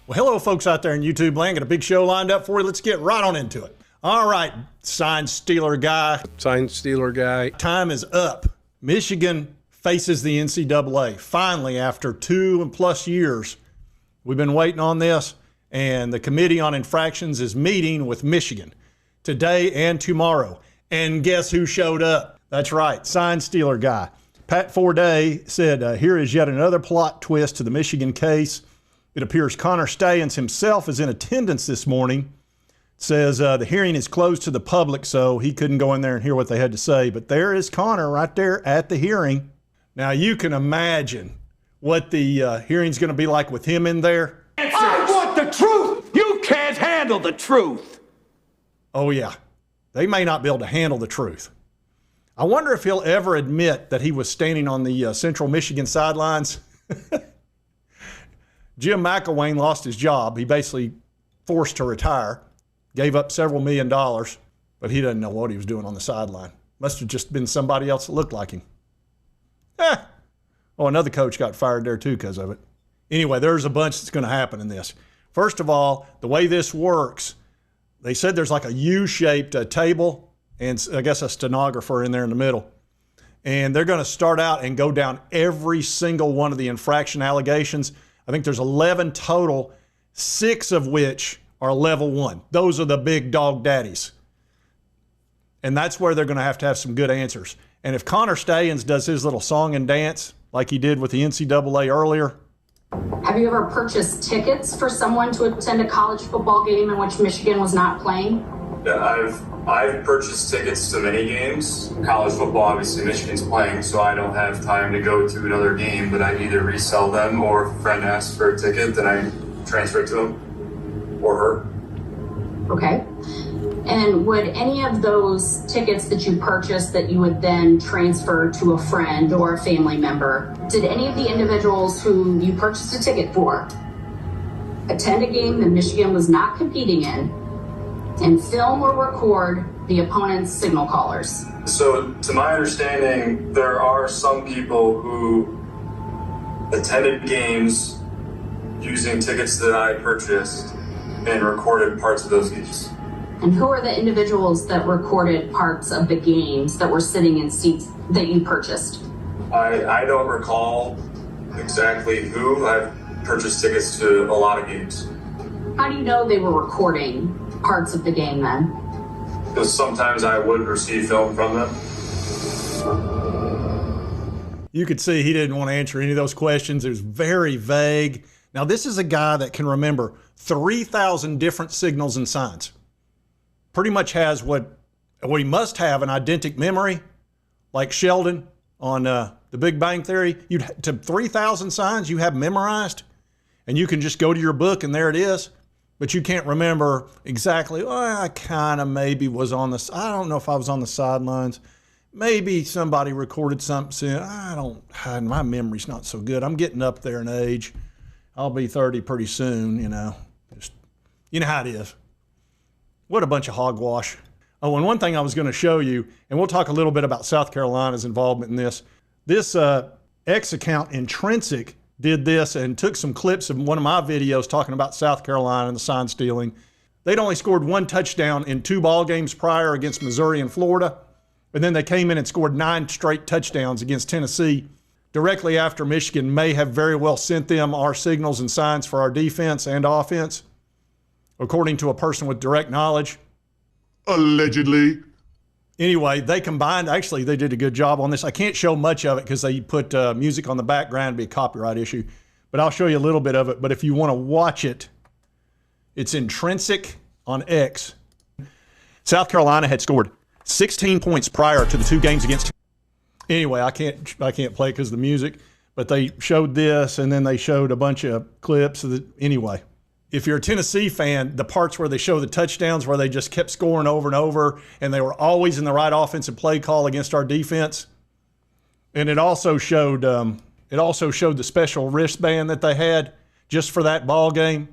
Well, hello, folks out there in YouTube land. Got a big show lined up for you. Let's get right on into it. All right, sign stealer guy. Sign stealer guy. Time is up. Michigan faces the NCAA. Finally, after 2+ years, we've been waiting on this, and the Committee on Infractions is meeting with Michigan today and tomorrow. And guess who showed up? That's right, sign stealer guy. Pat Forday said, here is yet another plot twist to the Michigan case. It appears Connor Stallions himself is in attendance this morning. Says the hearing is closed to the public, so he couldn't go in there and hear what they had to say. But there is Connor right there at the hearing. Now, you can imagine what the hearing's going to be like with him in there. I want the truth! You can't handle the truth! Oh, yeah. They may not be able to handle the truth. I wonder if he'll ever admit that he was standing on the Central Michigan sidelines. Jim McElwain lost his job. He basically forced to retire, gave up several $1 million, but he doesn't know what he was doing on the sideline. Must have just been somebody else that looked like him. Oh, another coach got fired there too because of it. Anyway, there's a bunch that's going to happen in this. First of all, the way this works, they said there's like a U-shaped table and I guess a stenographer in there in the middle. And they're going to start out and go down every single one of the infraction allegations. I think there's 11 total, 6 of which are level 1. Those are the big dog daddies. And that's where they're going to have some good answers. And if Connor Stallions does his little song and dance like he did with the NCAA earlier. Have you ever purchased tickets for someone to attend a college football game in which Michigan was not playing? Yeah, I've purchased tickets to many games. College football, obviously Michigan's playing, so I don't have time to go to another game, but I either resell them or if a friend asks for a ticket, then I transfer it to him or her. Okay. And would any of those tickets that you purchased that you would then transfer to a friend or a family member, did any of the individuals who you purchased a ticket for attend a game that Michigan was not competing in and film or record the opponent's signal callers? So to my understanding, there are some people who attended games using tickets that I purchased and recorded parts of those games. And who are the individuals that recorded parts of the games that were sitting in seats that you purchased? I don't recall exactly who. I've purchased tickets to a lot of games. How do you know they were recording parts of the game then? Because sometimes I would receive film from them. You could see he didn't want to answer any of those questions. It was very vague. Now, this is a guy that can remember 3,000 different signals and signs. Pretty much has what he must have, an eidetic memory, like Sheldon on The Big Bang Theory. To 3,000 signs you have memorized, and you can just go to your book and there it is. But you can't remember exactly, I kind of maybe was on the, I don't know if I was on the sidelines. Maybe somebody recorded something. My memory's not so good. I'm getting up there in age. I'll be 30 pretty soon, you know. Just, you know how it is. What a bunch of hogwash. Oh, and one thing I was going to show you, and we'll talk a little bit about South Carolina's involvement in this. This X account, Intrinsic, did this and took some clips of one of my videos talking about South Carolina and the sign stealing. They'd only scored 1 touchdown in 2 ball games prior against Missouri and Florida. And then they came in and scored 9 straight touchdowns against Tennessee directly after Michigan may have very well sent them our signals and signs for our defense and offense, according to a person with direct knowledge. Allegedly. Anyway, they combined, actually, they did a good job on this. I can't show much of it because they put music on the background, it'd be a copyright issue. But I'll show you a little bit of it. But if you want to watch it, it's Intrinsic on X. South Carolina had scored 16 points prior to the 2 games against. Anyway, I can't play it because of the music. But they showed this, and then they showed a bunch of clips. Anyway. If you're a Tennessee fan, the parts where they show the touchdowns where they just kept scoring over and over and they were always in the right offensive play call against our defense. And it also showed the special wristband that they had just for that ball game.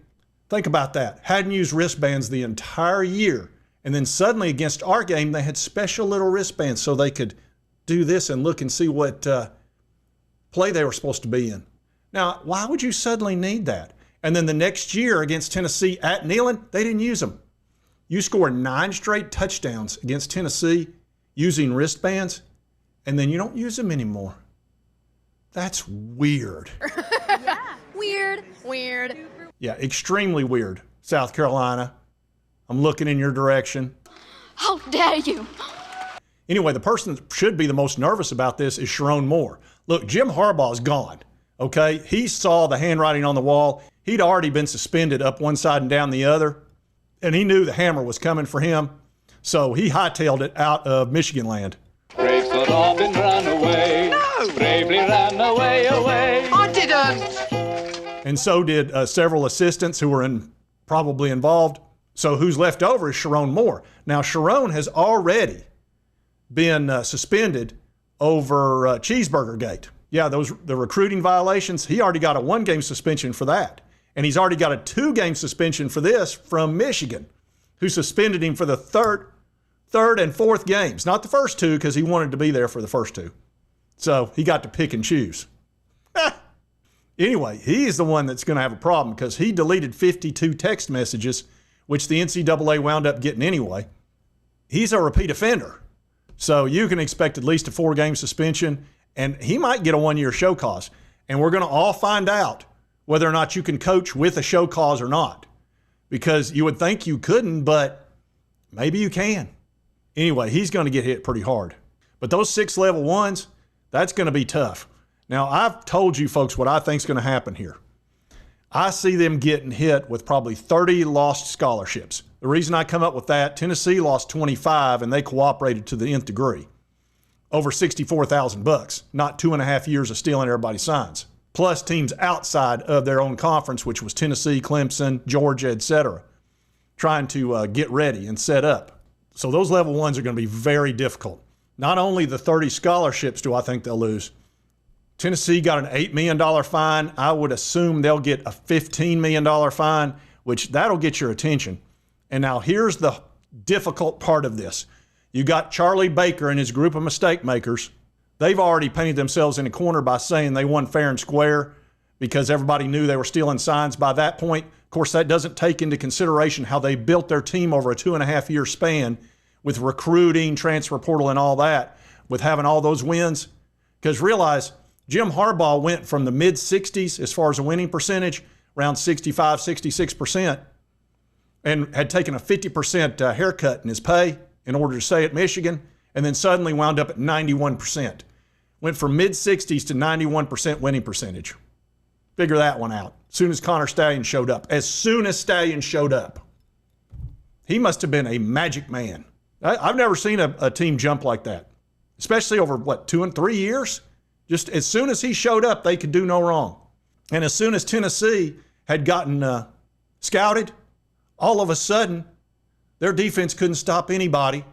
Think about that. Hadn't used wristbands the entire year. And then suddenly against our game, they had special little wristbands so they could do this and look and see what play they were supposed to be in. Now, why would you suddenly need that? And then the next year against Tennessee at Neyland, they didn't use them. You score 9 straight touchdowns against Tennessee using wristbands, and then you don't use them anymore. That's weird. Weird. Yeah, extremely weird. South Carolina, I'm looking in your direction. How dare you? Anyway, the person that should be the most nervous about this is Sherrone Moore. Look, Jim Harbaugh's gone, okay? He saw the handwriting on the wall. He'd already been suspended up one side and down the other, and he knew the hammer was coming for him, so he hightailed it out of Michigan land. Brave Sir Robin ran away. No! Bravely ran away. I didn't. And so did several assistants who were probably involved. So who's left over is Sherrone Moore. Now, Sherrone has already been suspended over Cheeseburger Gate. Yeah, the recruiting violations, he already got a 1-game suspension for that. And he's already got a 2-game suspension for this from Michigan, who suspended him for the third and fourth games. Not the first 2, because he wanted to be there for the first 2. So he got to pick and choose. Anyway, he is the one that's going to have a problem because he deleted 52 text messages, which the NCAA wound up getting anyway. He's a repeat offender. So you can expect at least a 4-game suspension, and he might get a 1-year show cause. And we're going to all find out whether or not you can coach with a show cause or not, because you would think you couldn't, but maybe you can. Anyway, he's going to get hit pretty hard. But those 6 level 1s, that's going to be tough. Now, I've told you folks what I think is going to happen here. I see them getting hit with probably 30 lost scholarships. The reason I come up with that, Tennessee lost 25 and they cooperated to the nth degree. Over $64,000, not 2.5 years of stealing everybody's signs. Plus teams outside of their own conference, which was Tennessee, Clemson, Georgia, etc., trying to get ready and set up. So those level 1s are going to be very difficult. Not only the 30 scholarships do I think they'll lose. Tennessee got an $8 million fine. I would assume they'll get a $15 million fine, which that'll get your attention. And now here's the difficult part of this. You got Charlie Baker and his group of mistake makers. They've already painted themselves in a corner by saying they won fair and square because everybody knew they were stealing signs by that point. Of course, that doesn't take into consideration how they built their team over a 2.5-year span with recruiting, transfer portal, and all that, with having all those wins. Because realize, Jim Harbaugh went from the mid-60s as far as a winning percentage, around 65, 66%, and had taken a 50% haircut in his pay in order to stay at Michigan, and then suddenly wound up at 91%. Went from mid-60s to 91% winning percentage. Figure that one out. As soon as Connor Stallion showed up. As soon as Stallion showed up. He must have been a magic man. I've never seen a team jump like that, especially over, 2 and 3 years? Just as soon as he showed up, they could do no wrong. And as soon as Tennessee had gotten scouted, all of a sudden, their defense couldn't stop anybody.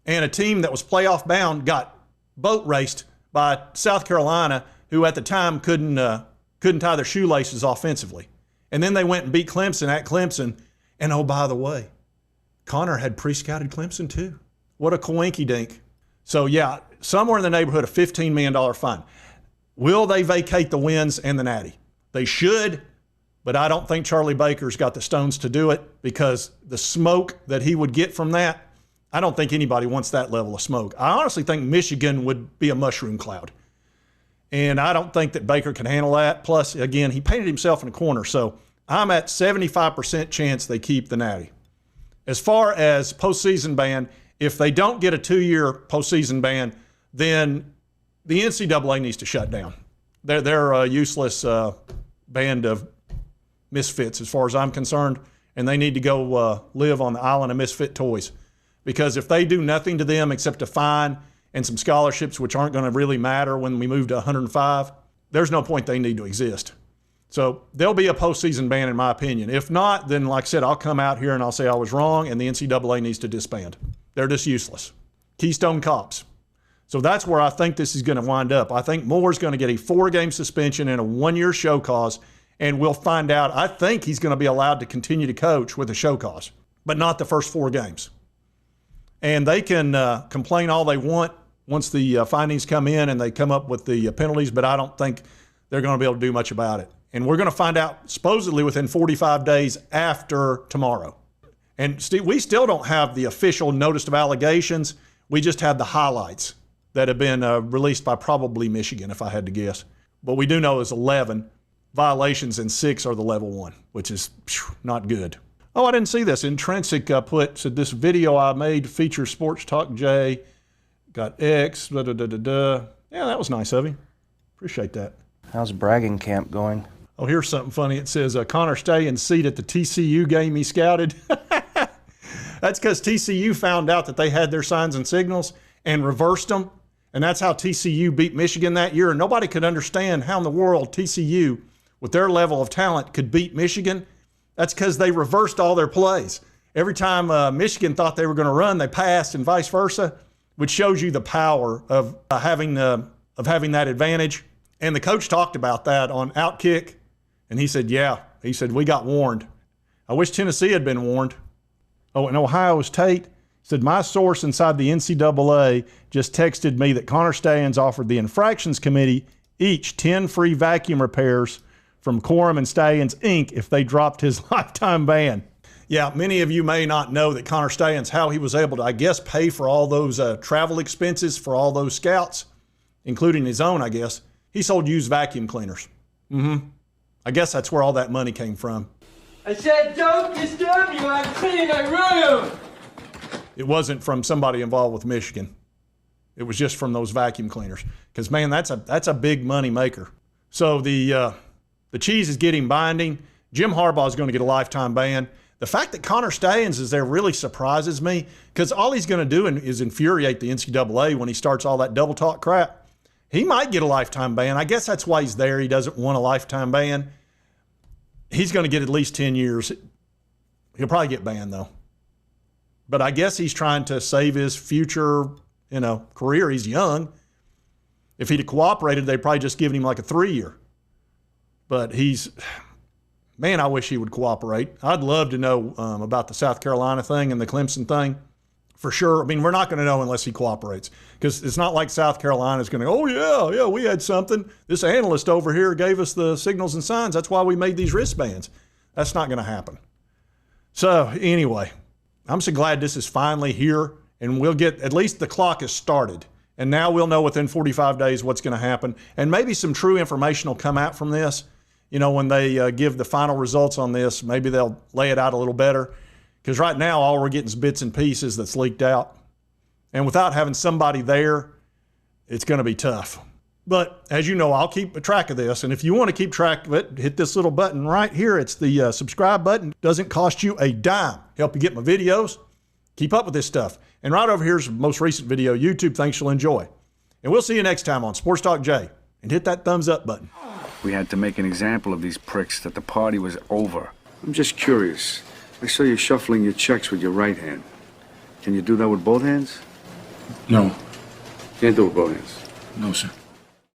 And a team that was playoff bound got boat raced by South Carolina, who at the time couldn't tie their shoelaces offensively. And then they went and beat Clemson at Clemson. And oh, by the way, Connor had pre-scouted Clemson too. What a coinky-dink. So yeah, somewhere in the neighborhood of $15 million fine. Will they vacate the wins and the natty? They should, but I don't think Charlie Baker's got the stones to do it because the smoke that he would get from that, I don't think anybody wants that level of smoke. I honestly think Michigan would be a mushroom cloud. And I don't think that Baker can handle that. Plus, again, he painted himself in a corner. So I'm at 75% chance they keep the natty. As far as postseason ban, if they don't get a 2-year postseason ban, then the NCAA needs to shut down. They're a useless band of misfits as far as I'm concerned, and they need to go live on the island of misfit toys. Because if they do nothing to them except a fine and some scholarships, which aren't going to really matter when we move to 105, there's no point they need to exist. So there'll be a postseason ban, in my opinion. If not, then like I said, I'll come out here and I'll say I was wrong and the NCAA needs to disband. They're just useless. Keystone Cops. So that's where I think this is going to wind up. I think Moore's going to get a 4-game suspension and a 1-year show cause, and we'll find out. I think he's going to be allowed to continue to coach with a show cause, but not the first 4 games. And they can complain all they want once the findings come in and they come up with the penalties, but I don't think they're going to be able to do much about it. And we're going to find out supposedly within 45 days after tomorrow. And Steve, we still don't have the official notice of allegations. We just have the highlights that have been released by probably Michigan, if I had to guess. But we do know there's 11 violations and 6 are the level 1, which is not good. Oh, I didn't see this. Intrinsic said this video I made features Sports Talk J. Got X, Yeah, that was nice of him. Appreciate that. How's bragging camp going? Oh, here's something funny. It says Connor Stalions' seat at the TCU game he scouted. That's because TCU found out that they had their signs and signals and reversed them. And that's how TCU beat Michigan that year. And nobody could understand how in the world TCU, with their level of talent, could beat Michigan. That's because they reversed all their plays. Every time Michigan thought they were going to run, they passed and vice versa, which shows you the power of having that advantage. And the coach talked about that on Outkick. And he said, yeah, he said, we got warned. I wish Tennessee had been warned. Oh, and Ohio State said, my source inside the NCAA just texted me that Connor Stalions offered the infractions committee each 10 free vacuum repairs from Quorum and Stalions, Inc. if they dropped his lifetime ban. Yeah, many of you may not know that Connor Stalions, how he was able to, I guess, pay for all those travel expenses for all those scouts, including his own, I guess. He sold used vacuum cleaners. I guess that's where all that money came from. I said, don't disturb you. I'm cleaning my room. It wasn't from somebody involved with Michigan. It was just from those vacuum cleaners. Because, man, that's a big money maker. So the cheese is getting binding. Jim Harbaugh is going to get a lifetime ban. The fact that Connor Stalions is there really surprises me because all he's going to do is infuriate the NCAA when he starts all that double talk crap. He might get a lifetime ban. I guess that's why he's there. He doesn't want a lifetime ban. He's going to get at least 10 years. He'll probably get banned, though. But I guess he's trying to save his future, career. He's young. If he'd have cooperated, they'd probably just given him like a 3-year. But man, I wish he would cooperate. I'd love to know about the South Carolina thing and the Clemson thing for sure. I mean, we're not going to know unless he cooperates because it's not like South Carolina is going to, oh, yeah, we had something. This analyst over here gave us the signals and signs. That's why we made these wristbands. That's not going to happen. So anyway, I'm so glad this is finally here and we'll get, at least the clock has started. And now we'll know within 45 days what's going to happen. And maybe some true information will come out from this. When they give the final results on this, maybe they'll lay it out a little better. Because right now, all we're getting is bits and pieces that's leaked out. And without having somebody there, it's going to be tough. But as you know, I'll keep track of this. And if you want to keep track of it, hit this little button right here. It's the subscribe button. Doesn't cost you a dime. Help you get my videos. Keep up with this stuff. And right over here's the most recent video, YouTube. Thanks, you'll enjoy. And we'll see you next time on Sports Talk J. And hit that thumbs up button. We had to make an example of these pricks that the party was over. I'm just curious. I saw you shuffling your checks with your right hand. Can you do that with both hands? No. Can't do it with both hands? No, sir.